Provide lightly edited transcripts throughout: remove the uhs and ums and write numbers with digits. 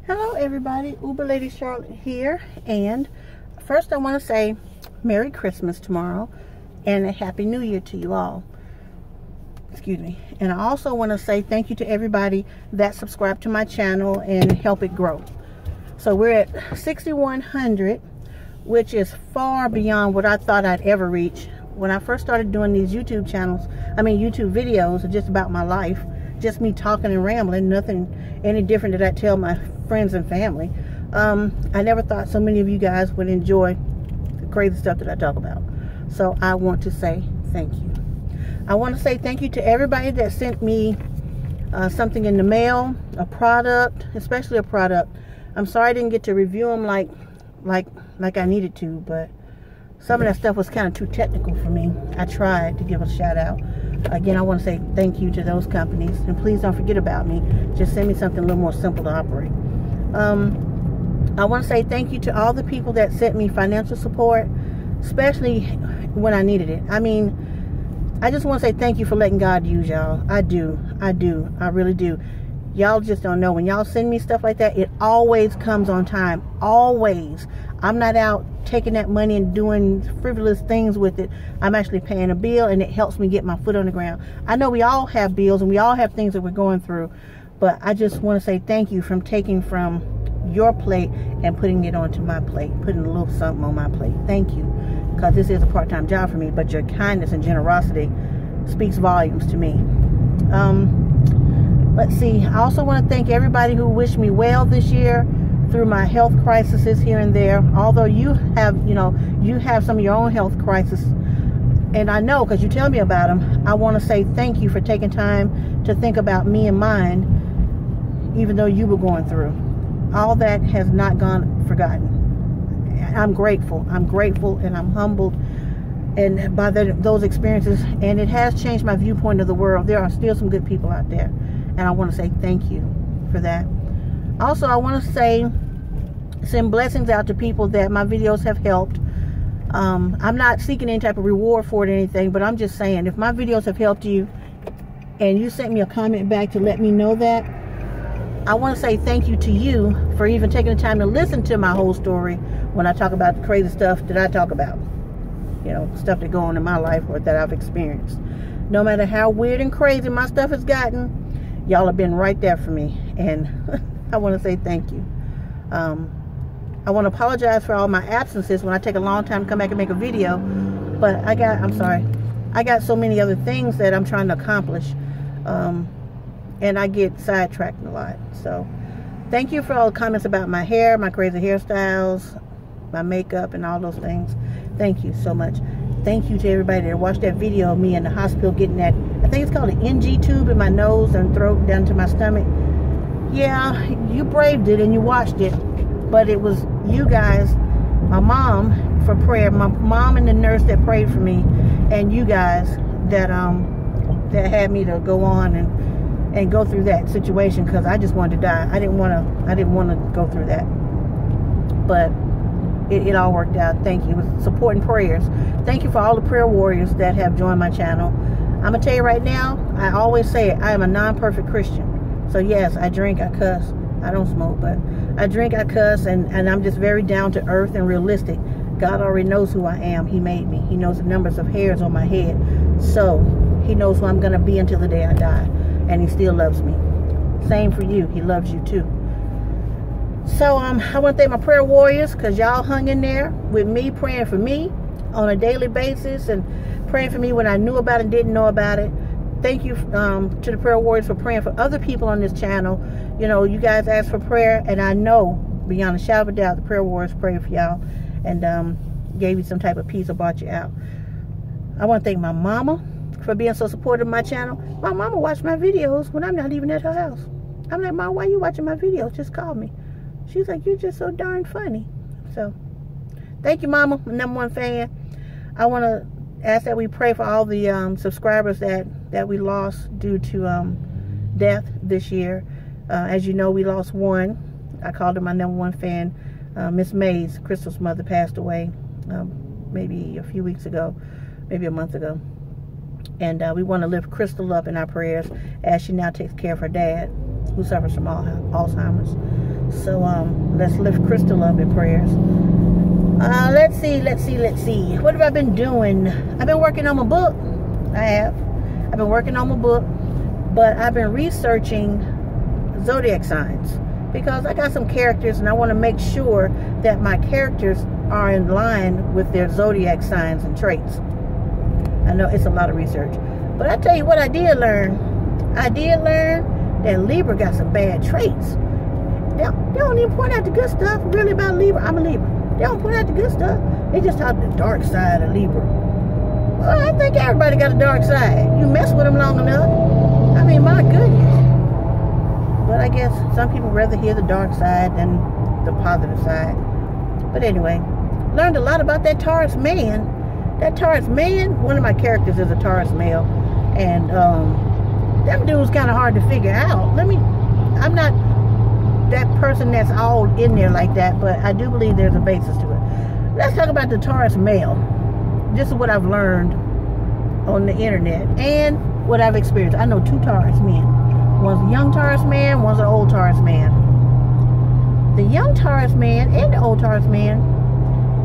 Hello everybody, Uber Lady Charlotte here, and first I want to say Merry Christmas tomorrow and a Happy New Year to you all. Excuse me. And I also want to say thank you to everybody that subscribed to my channel and help it grow. So we're at 6,100, which is far beyond what I thought I'd ever reach. When I first started doing these YouTube videos just about my life, just me talking and rambling, nothing any different that I tell my friends and family. I never thought so many of you guys would enjoy the crazy stuff that I talk about. So I want to say thank you. I want to say thank you to everybody that sent me something in the mail, a product, especially a product. I'm sorry I didn't get to review them like I needed to, but some of that stuff was kind of too technical for me. I tried to give a shout out. Again, I want to say thank you to those companies, and please don't forget about me. Just send me something a little more simple to operate. I want to say thank you to all the people that sent me financial support, especially when I needed it. I mean, I just want to say thank you for letting God use y'all. I really do. Y'all just don't know. When y'all send me stuff like that, it always comes on time. Always. I'm not out taking that money and doing frivolous things with it. I'm actually paying a bill, and it helps me get my foot on the ground. I know we all have bills and we all have things that we're going through, but I just want to say thank you from taking from your plate and putting it onto my plate, putting a little something on my plate. Thank you, because this is a part-time job for me, but your kindness and generosity speaks volumes to me. Let's see. I also want to thank everybody who wished me well this year through my health crises here and there. Although you have some of your own health crises, and I know because you tell me about them. I want to say thank you for taking time to think about me and mine, even though you were going through. All that has not gone forgotten. I'm grateful. I'm grateful, and I'm humbled and by those experiences, and it has changed my viewpoint of the world. There are still some good people out there, and I want to say thank you for that. Also, I want to send blessings out to people that my videos have helped. I'm not seeking any type of reward for it or anything, but I'm just saying, if my videos have helped you and you sent me a comment back to let me know that, I want to say thank you to you for even taking the time to listen to my whole story when I talk about the crazy stuff that I talk about. You know, stuff that go on in my life or that I've experienced. No matter how weird and crazy my stuff has gotten, y'all have been right there for me, and I want to say thank you. I want to apologize for all my absences when I take a long time to come back and make a video, but I'm sorry. I got so many other things that I'm trying to accomplish, and I get sidetracked a lot. So thank you for all the comments about my hair, my crazy hairstyles, my makeup, and all those things. Thank you so much. Thank you to everybody that watched that video of me in the hospital getting that, I think it's called an NG tube in my nose and throat down to my stomach. Yeah, you braved it and you watched it, but it was you guys, my mom for prayer, my mom and the nurse that prayed for me, and you guys that had me to go on and go through that situation, because I just wanted to die. I didn't want to go through that, but it all worked out. Thank you. It was support and prayers. Thank you for all the prayer warriors that have joined my channel. I'm gonna tell you right now, I always say it, I am a non-perfect Christian. So yes, I drink, I cuss. I don't smoke, but I drink, I cuss, and I'm just very down to earth and realistic. God already knows who I am. He made me. He knows the numbers of hairs on my head. So he knows who I'm going to be until the day I die. And he still loves me. Same for you. He loves you too. So I want to thank my prayer warriors, because y'all hung in there with me, praying for me on a daily basis, and praying for me when I knew about it and didn't know about it. Thank you to the prayer warriors for praying for other people on this channel. You know, you guys asked for prayer, and I know beyond a shadow of a doubt the prayer warriors prayed for y'all and gave you some type of peace or brought you out. I want to thank my mama for being so supportive of my channel. My mama watched my videos when I'm not even at her house. I'm like, Mom, why are you watching my videos? Just call me. She's like, you're just so darn funny. So thank you, Mama, #1 fan. I want to ask that we pray for all the subscribers that we lost due to death this year. As you know, we lost one. I called her my #1 fan. Miss Mays, Crystal's mother, passed away maybe a few weeks ago, maybe a month ago. And we want to lift Crystal up in our prayers as she now takes care of her dad, who suffers from Alzheimer's. So let's lift Crystal up in prayers. Let's see. What have I been doing? I've been working on my book. I've been working on my book, but I've been researching zodiac signs because I got some characters and I want to make sure that my characters are in line with their zodiac signs and traits. I know it's a lot of research, but I tell you what I did learn. I did learn that Libra got some bad traits. They don't even point out the good stuff really about Libra. I'm a Libra. They don't point out the good stuff. They just talk the dark side of Libra. Well, I think everybody got a dark side. You mess with them long enough. I mean, my goodness. But I guess some people rather hear the dark side than the positive side. But anyway, learned a lot about that Taurus man. That Taurus man, one of my characters is a Taurus male. And them dudes kind of hard to figure out. I'm not that person that's all in there like that, but I do believe there's a basis to it. Let's talk about the Taurus male. This is what I've learned on the internet and what I've experienced. I know two Taurus men. One's a young Taurus man, one's an old Taurus man. The young Taurus man and the old Taurus man,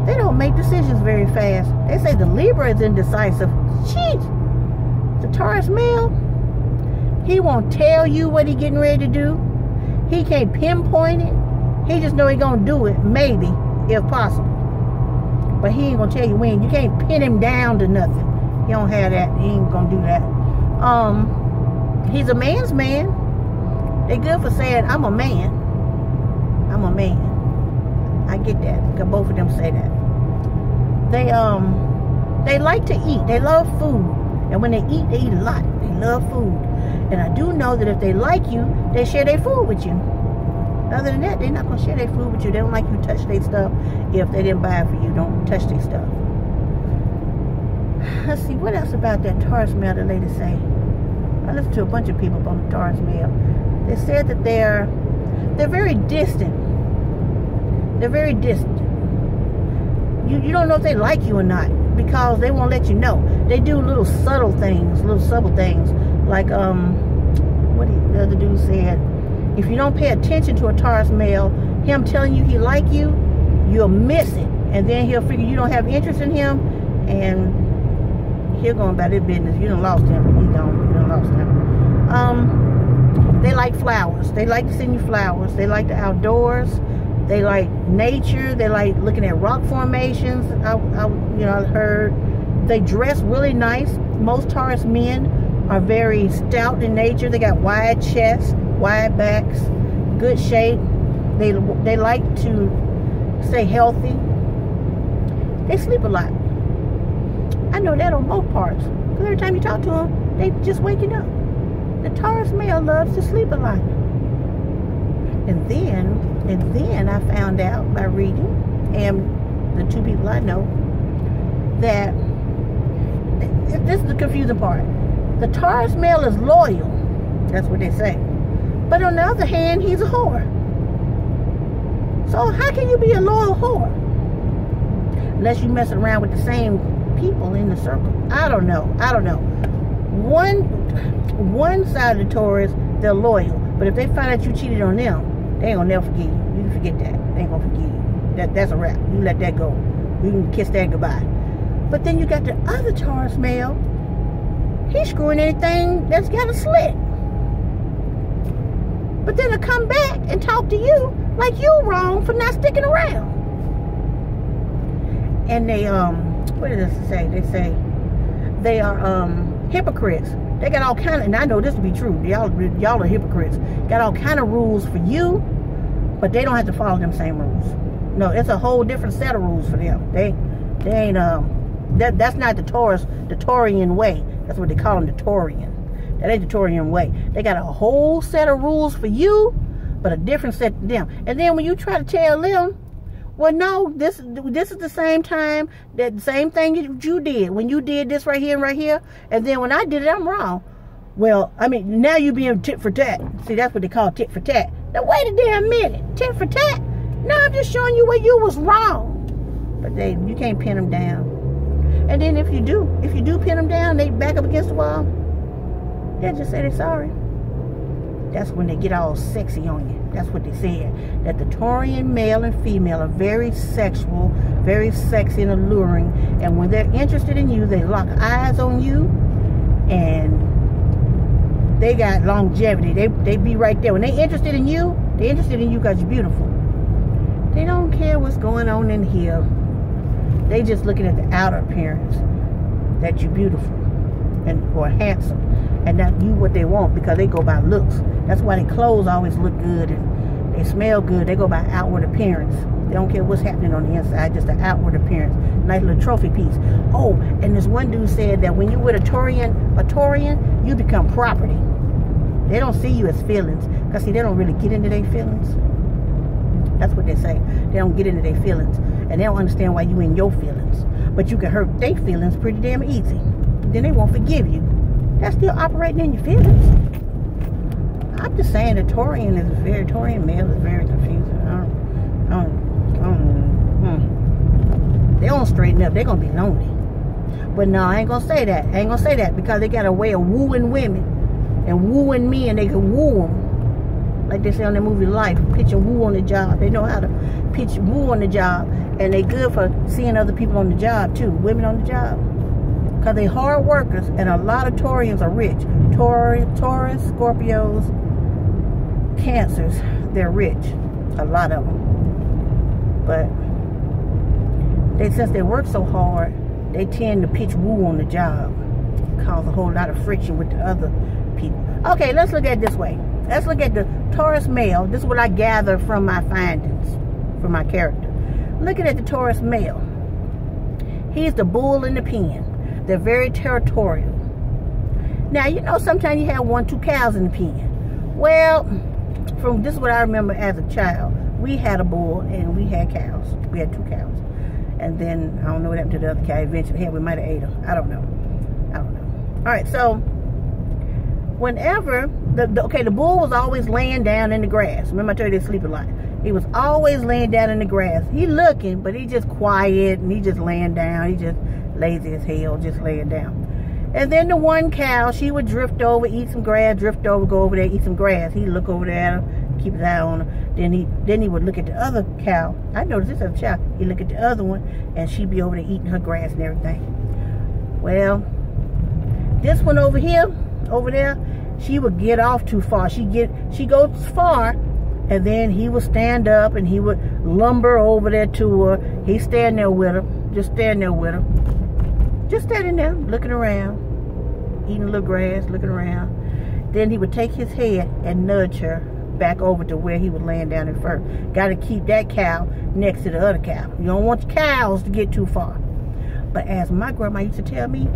they don't make decisions very fast. They say the Libra is indecisive. Jeez. The Taurus male, he won't tell you what he's getting ready to do. He can't pinpoint it. He just know he's going to do it, maybe, if possible. But he ain't going to tell you when. You can't pin him down to nothing. He don't have that. He ain't going to do that. He's a man's man. They good for saying, I'm a man. I'm a man. I get that, because both of them say that. They like to eat. They love food. And when they eat a lot. They love food. And I do know that if they like you, they share their food with you. Other than that, they're not going to share their food with you. They don't like you to touch their stuff. If they didn't buy it for you, don't touch their stuff. Let's see, what else about that Taurus male the lady say? I listened to a bunch of people about the Taurus male. They said that they're very distant. They're very distant. You don't know if they like you or not because they won't let you know. They do little subtle things, like what the other dude said. If you don't pay attention to a Taurus male, him telling you he like you, you'll miss it, and then he'll figure you don't have interest in him, and he'll go about his business. You done lost him. You done lost him. They like flowers. They like to send you flowers. They like the outdoors. They like nature. They like looking at rock formations. I heard they dress really nice. Most Taurus men are very stout in nature. They got wide chests, wide backs, good shape. They like to stay healthy. They sleep a lot. I know that on both parts. Because every time you talk to them, they just waking up. The Taurus male loves to sleep a lot. And then I found out by reading, and the two people I know, that this is the confusing part. The Taurus male is loyal. That's what they say. But on the other hand, he's a whore. So how can you be a loyal whore? Unless you messing around with the same people in the circle. I don't know. One side of the Taurus, they're loyal. But if they find out you cheated on them, they ain't gonna never forgive you. You can forget that. They ain't gonna forgive you. That's a wrap. You let that go. You can kiss that goodbye. But then you got the other Taurus male. He's screwing anything that's got a slit. But then he'll come back and talk to you like you're wrong for not sticking around. And they, what does it say? They say they are hypocrites. They got all kind of, and I know this to be true. Y'all are hypocrites. Got all kind of rules for you, but they don't have to follow them same rules. No, it's a whole different set of rules for them. They ain't that's not the Taurian way. That's what they call them, the Taurian. That ain't the Taurian way. They got a whole set of rules for you, but a different set to them. And then when you try to tell them, well, no, this is the same time, that same thing you did. When you did this right here and right here, and then when I did it, I'm wrong. Well, I mean, now you being tit for tat. See, that's what they call tit for tat. Now, wait a damn minute. Tit for tat? No, I'm just showing you where you was wrong. But you can't pin them down. And then if you do pin them down, they back up against the wall, they'll just say they're sorry. that's when they get all sexy on you. That's what they said. That the Taurian male and female are very sexual, very sexy and alluring. And when they're interested in you, they lock eyes on you. And they got longevity. They be right there. When they interested in you, they're interested in you because you're beautiful. They don't care what's going on in here. They just looking at the outer appearance. That you're beautiful and or handsome. And not you what they want, because they go by looks. That's why their clothes always look good and they smell good. They go by outward appearance. They don't care what's happening on the inside, just the outward appearance. Nice little trophy piece. Oh, and this one dude said that when you with a Taurian, you become property. They don't see you as feelings. Because see, they don't really get into their feelings. That's what they say. They don't get into their feelings. And they don't understand why you in your feelings. But you can hurt their feelings pretty damn easy. Then they won't forgive you. That's still operating in your feelings. I'm just saying the Taurian male is very confusing. They don't straighten up. They're going to be lonely. But no, I ain't going to say that. I ain't going to say that because they got a way of wooing women and wooing men. They can woo them. Like they say on the movie Life, pitch a woo on the job. They know how to pitch woo on the job. And they good for seeing other people on the job too. Women on the job. Because they're hard workers, and a lot of Taurians are rich. Taurus, Scorpios, Cancers, they're rich. A lot of them. But since they work so hard, they tend to pitch woo on the job. Cause a whole lot of friction with the other people. Okay, let's look at it this way. Let's look at the Taurus male. This is what I gather from my findings, from my character. Looking at the Taurus male. He's the bull in the pen. They're very territorial. Now, you know, sometimes you have 1-2 cows in the pen. Well, from this is what I remember as a child. We had a bull and we had cows. We had 2 cows. And then, I don't know what happened to the other cow. Eventually, we might have ate them. I don't know. All right, so, whenever, the bull was always laying down in the grass. Remember I told you they sleep a lot. He was always laying down in the grass. He looking, but he just quiet and he just laying down. He just lazy as hell, just laying down. And then the one cow, she would drift over, eat some grass, drift over, go over there, eat some grass. He'd look over there at her, keep his eye on her. Then he would look at the other cow. I noticed this other cow. He'd look at the other one, and she'd be over there eating her grass and everything. Well, this one over here, over there, she would get off too far. She goes far, and then he would stand up, and he would lumber over there to her. He'd stand there with her, just stand there with her. Just standing there, looking around, eating a little grass, looking around. Then he would take his head and nudge her back over to where he was laying down at first. Got to keep that cow next to the other cow. You don't want the cows to get too far. But as my grandma used to tell me,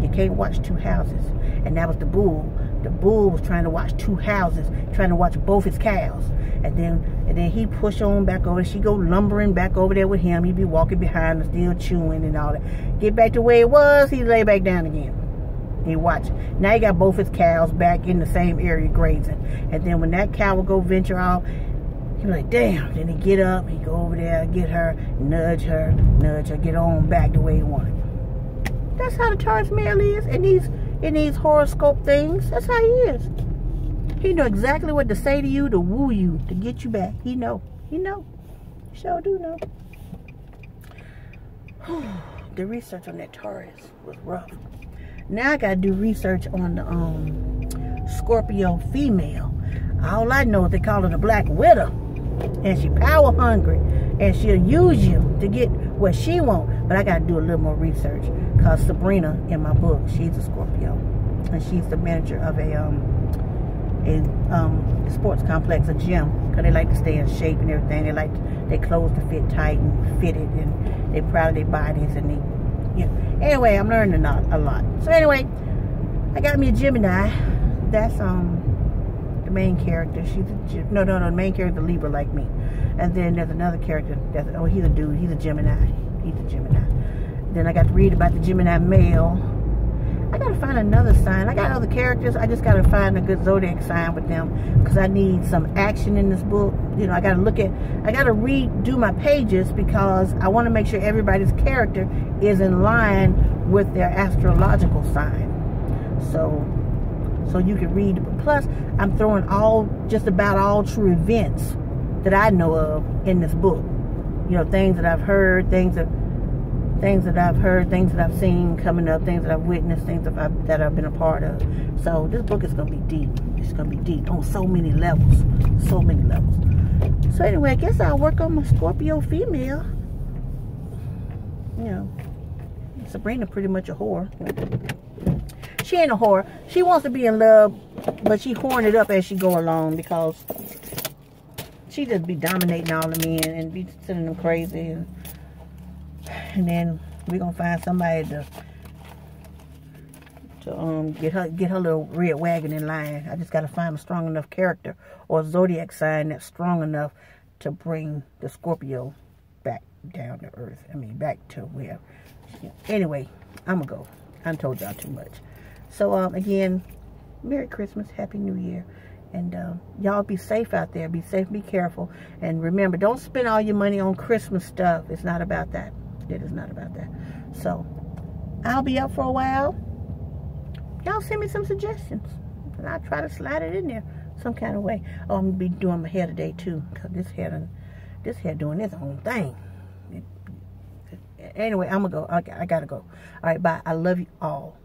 you can't watch 2 houses. And that was the bull. The bull was trying to watch 2 houses, trying to watch both his cows. And then he push on back over. She go lumbering back over there with him. He'd be walking behind her, still chewing and all that. Get back to where it was, he'd lay back down again. He watch. Now he got both his cows back in the same area grazing. And then when that cow would go venture off, he'd be like, damn. Then he'd get up, he'd go over there, get her, nudge her, get on back the way he wanted. That's how the Taurus male is in these horoscope things. That's how he is. He know exactly what to say to you, to woo you, to get you back. He know. He sure do know. The research on that Taurus was rough. Now I gotta do research on the Scorpio female. All I know is they call her the Black Widow. And she power hungry. And she'll use you to get what she wants. But I gotta do a little more research. Because Sabrina, in my book, she's a Scorpio. And she's the manager of a sports complex, a gym, because they like to stay in shape and everything. They like their clothes to fit tight and fitted, and they're proud of their bodies, and anyway, I'm learning a lot. So anyway, I got me a Gemini. That's the main character. The main character Libra like me. And then there's another character he's a dude. He's a Gemini. Then I got to read about the Gemini male. I gotta find another sign. I got other characters. I just gotta find a good zodiac sign with them, because I need some action in this book. You know, I gotta redo my pages, because I want to make sure everybody's character is in line with their astrological sign. So so you can read it. Plus, I'm throwing just about all true events that I know of in this book. You know, things that I've heard, things that I've seen coming up, things that I've witnessed, things that I've been a part of. So this book is going to be deep. It's going to be deep on so many levels. So many levels. So anyway, I guess I'll work on my Scorpio female. You know, Sabrina pretty much a whore. She ain't a whore. She wants to be in love, but she horn it up as she go along because she just be dominating all the men and be sending them crazy. And then we're gonna find somebody to get her little red wagon in line. I just gotta find a strong enough character or a zodiac sign that's strong enough to bring the Scorpio back down to earth. I mean, back to where. Anyway, I'm gonna go. I told y'all too much. So again, Merry Christmas, Happy New Year, and y'all be safe out there. Be safe, be careful, and remember, don't spend all your money on Christmas stuff. It's not about that. It is not about that. So I'll be up for a while. Y'all send me some suggestions, and I'll try to slide it in there some kind of way. Oh, I'm gonna be doing my hair today too, cause this hair doing its own thing. Anyway, I'm gonna go. I gotta go. All right, bye. I love you all.